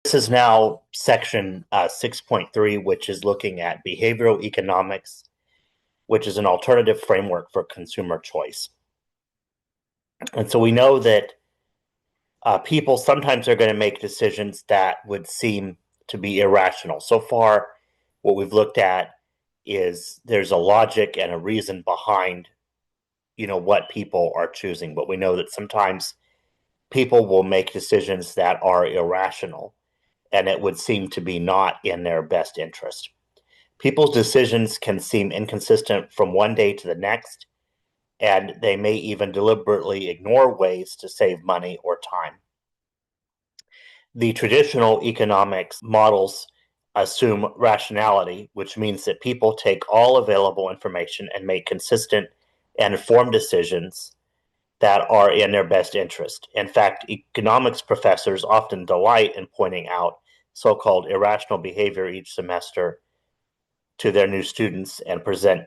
This is now section 6.3, which is looking at behavioral economics, which is an alternative framework for consumer choice. And so we know that people sometimes are going to make decisions that would seem to be irrational. So far, what we've looked at is there's a logic and a reason behind, what people are choosing. But we know that sometimes people will make decisions that are irrational, and it would seem to be not in their best interest. People's decisions can seem inconsistent from one day to the next, and they may even deliberately ignore ways to save money or time. The traditional economics models assume rationality, which means that people take all available information and make consistent and informed decisions that are in their best interest. In fact, economics professors often delight in pointing out so-called irrational behavior each semester to their new students and present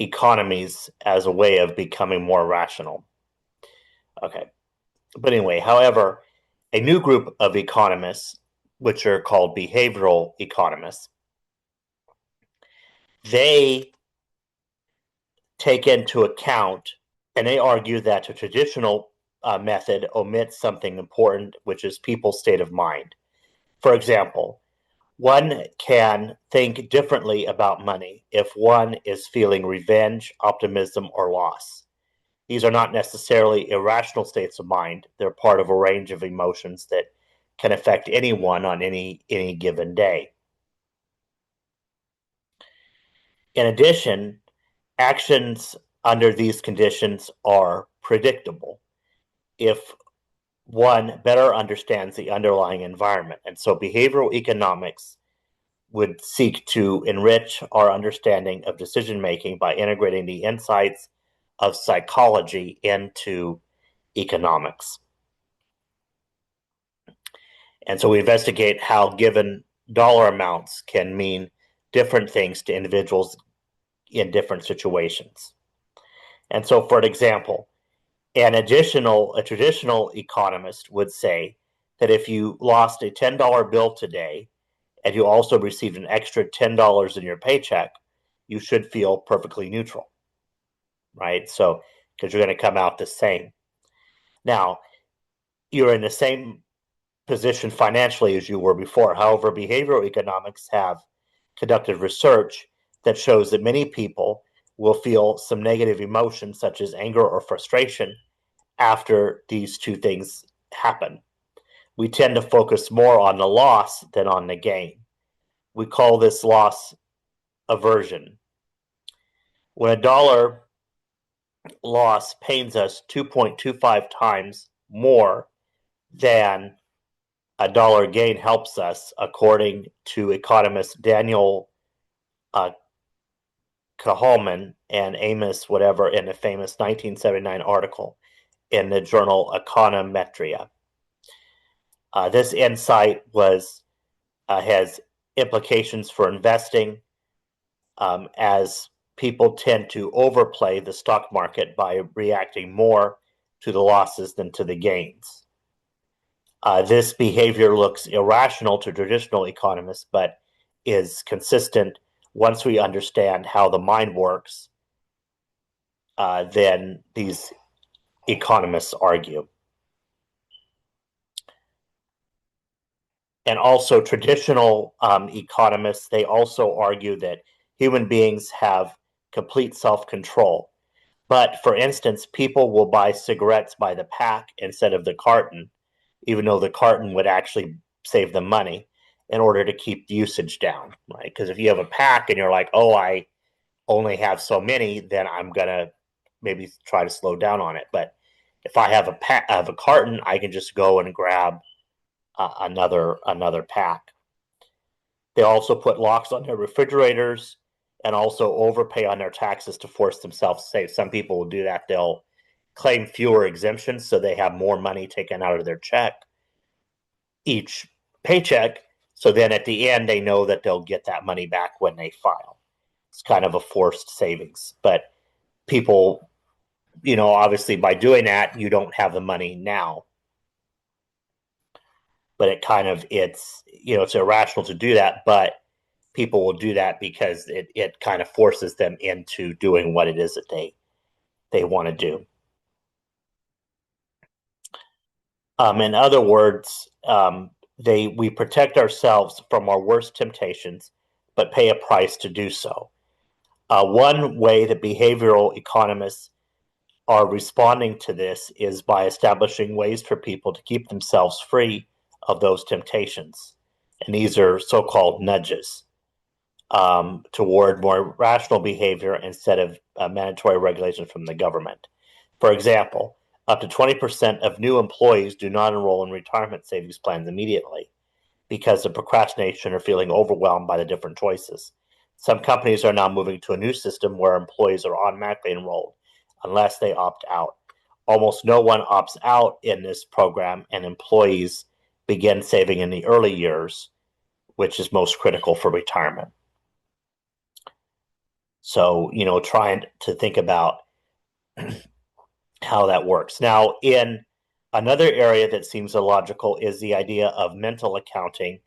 economies as a way of becoming more rational. Okay. But anyway, however, a new group of economists, which are called behavioral economists, they take into account and they argue that the traditional method omits something important, which is people's state of mind. For example, one can think differently about money if one is feeling revenge, optimism, or loss. These are not necessarily irrational states of mind. They're part of a range of emotions that can affect anyone on any given day. In addition, actions under these conditions are predictable if one better understands the underlying environment. And so behavioral economics would seek to enrich our understanding of decision making by integrating the insights of psychology into economics. And so we investigate how given dollar amounts can mean different things to individuals in different situations. And so, for an example, a traditional economist would say that if you lost a $10 bill today and you also received an extra $10 in your paycheck, you should feel perfectly neutral, right? So, because you're going to come out the same. Now, you're in the same position financially as you were before. However, behavioral economics have conducted research that shows that many people will feel some negative emotions such as anger or frustration after these two things happen. We tend to focus more on the loss than on the gain. We call this loss aversion. When a dollar loss pains us 2.25 times more than a dollar gain helps us, according to economist Daniel Kahneman and Amos whatever in a famous 1979 article in the journal Econometria. This insight has implications for investing, as people tend to overplay the stock market by reacting more to the losses than to the gains. This behavior looks irrational to traditional economists, but is consistent once we understand how the mind works. Then these economists argue. And also traditional economists, they also argue that human beings have complete self-control. But for instance, people will buy cigarettes by the pack instead of the carton, even though the carton would actually save them money in order to keep usage down, right? Because if you have a pack and you're like, oh, I only have so many, then I'm going to maybe try to slow down on it. But if I have a carton, I can just go and grab another pack. They also put locks on their refrigerators and also overpay on their taxes to force themselves to save. Some people will do that. They'll claim fewer exemptions so they have more money taken out of their check each paycheck. So then at the end, they know that they'll get that money back when they file. It's kind of a forced savings. But people, obviously by doing that, you don't have the money now. but it's irrational to do that, but people will do that because it kind of forces them into doing what it is that they want to do. In other words, we protect ourselves from our worst temptations, but pay a price to do so. One way that behavioral economists are responding to this is by establishing ways for people to keep themselves free of those temptations. And these are so-called nudges toward more rational behavior instead of mandatory regulation from the government. For example, up to 20% of new employees do not enroll in retirement savings plans immediately because of procrastination or feeling overwhelmed by the different choices. Some companies are now moving to a new system where employees are automatically enrolled unless they opt out. Almost no one opts out in this program, and employees begin saving in the early years, which is most critical for retirement. So, trying to think about how that works. Now, in another area that seems illogical is the idea of mental accounting,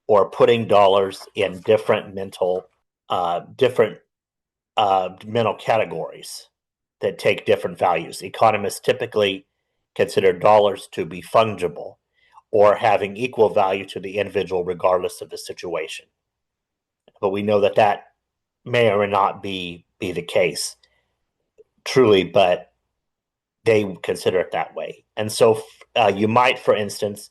or putting dollars in different mental categories that take different values. Economists typically consider dollars to be fungible or having equal value to the individual regardless of the situation. But we know that may or may not be the case truly, but they consider it that way. And so you might, for instance,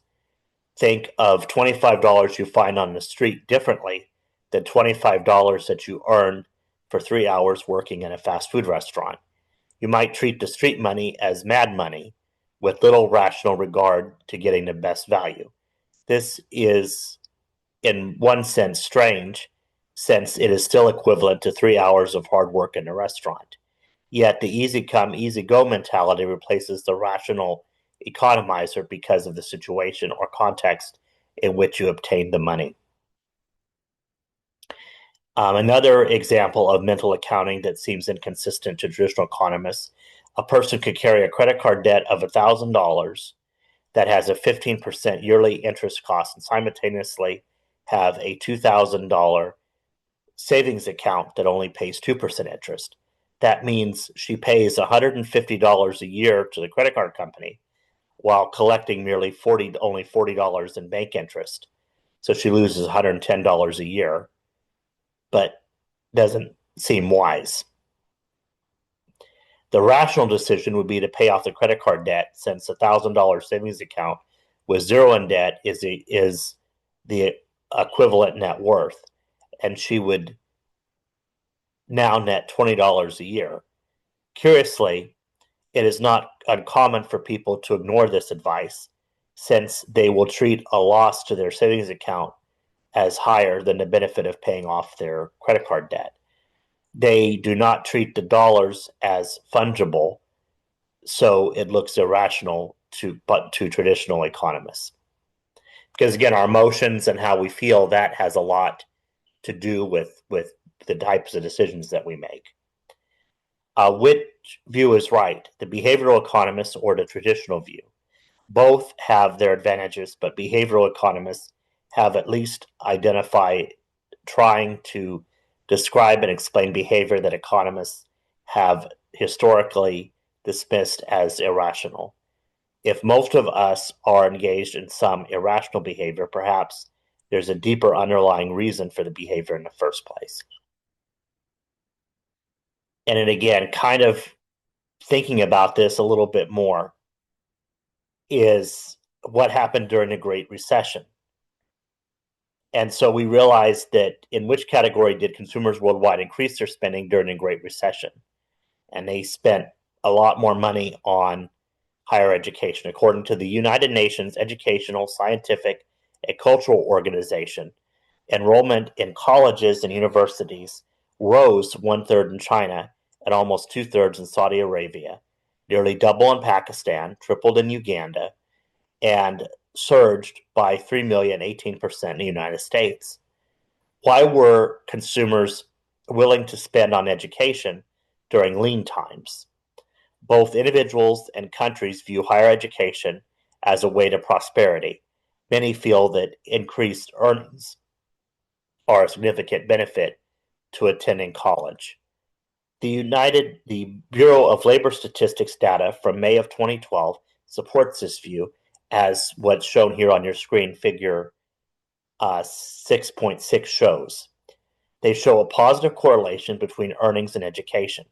think of $25 you find on the street differently than $25 that you earn for 3 hours working in a fast food restaurant. You might treat the street money as mad money with little rational regard to getting the best value. This is, in one sense, strange, since it is still equivalent to 3 hours of hard work in a restaurant. Yet the easy come, easy go mentality replaces the rational economizer because of the situation or context in which you obtain the money. Another example of mental accounting that seems inconsistent to traditional economists: a person could carry a credit card debt of $1,000 that has a 15% yearly interest cost and simultaneously have a $2,000 savings account that only pays 2% interest. That means she pays $150 a year to the credit card company while collecting only $40 in bank interest. So she loses $110 a year, but doesn't seem wise. The rational decision would be to pay off the credit card debt, since a $1,000 savings account with zero in debt is the equivalent net worth, and she would now net $20 a year. Curiously, it is not uncommon for people to ignore this advice, since they will treat a loss to their savings account as higher than the benefit of paying off their credit card debt. They do not treat the dollars as fungible, so it looks irrational to traditional economists. Because again, our emotions and how we feel, that has a lot to do with the types of decisions that we make. Which view is right, the behavioral economists or the traditional view? Both have their advantages, but behavioral economists have at least identified trying to describe and explain behavior that economists have historically dismissed as irrational. If most of us are engaged in some irrational behavior, perhaps there's a deeper underlying reason for the behavior in the first place. And then again, kind of thinking about this a little bit more, is what happened during the Great Recession. And so we realized that in which category did consumers worldwide increase their spending during the Great Recession? And they spent a lot more money on higher education. According to the United Nations Educational, Scientific, and Cultural Organization, enrollment in colleges and universities rose 1/3 in China and almost 2/3 in Saudi Arabia, nearly double in Pakistan, tripled in Uganda, and surged by 3 million, 18% in the United States. Why were consumers willing to spend on education during lean times? Both individuals and countries view higher education as a way to prosperity, many feel that increased earnings are a significant benefit to attending college. The Bureau of Labor Statistics data from May of 2012 supports this view, as what's shown here on your screen, figure 6.6 shows. They show a positive correlation between earnings and education.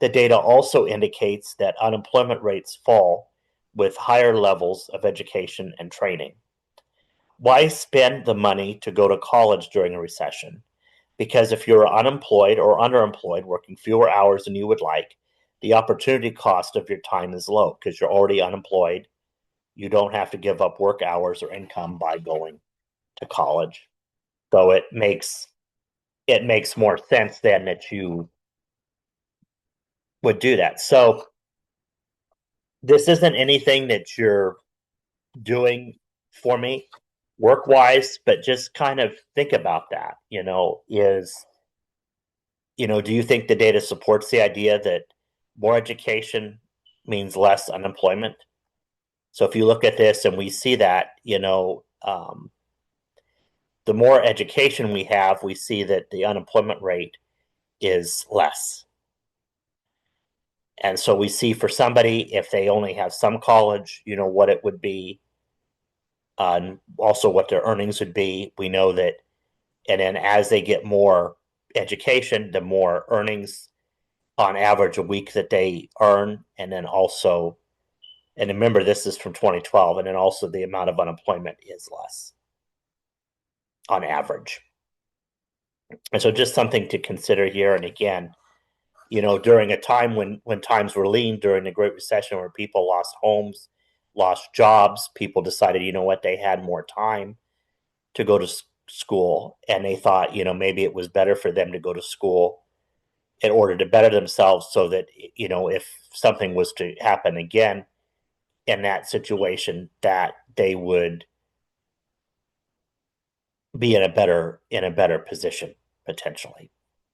The data also indicates that unemployment rates fall with higher levels of education and training. Why spend the money to go to college during a recession? Because if you're unemployed or underemployed, working fewer hours than you would like, the opportunity cost of your time is low because you're already unemployed. You don't have to give up work hours or income by going to college. So it makes more sense then that you would do that. So this isn't anything that you're doing for me work wise, but just kind of think about that, do you think the data supports the idea that more education means less unemployment? So if you look at this and we see that, the more education we have, we see that the unemployment rate is less. And so we see for somebody, if they only have some college, what it would be, also what their earnings would be. We know that, and then as they get more education, the more earnings on average a week that they earn, and then also, and remember this is from 2012, and then also the amount of unemployment is less on average. And so just something to consider here. And again, during a time when times were lean during the Great Recession, where people lost homes, lost jobs, people decided, what, they had more time to go to school, and they thought, maybe it was better for them to go to school in order to better themselves, so that, if something was to happen again in that situation, that they would be in a better position potentially.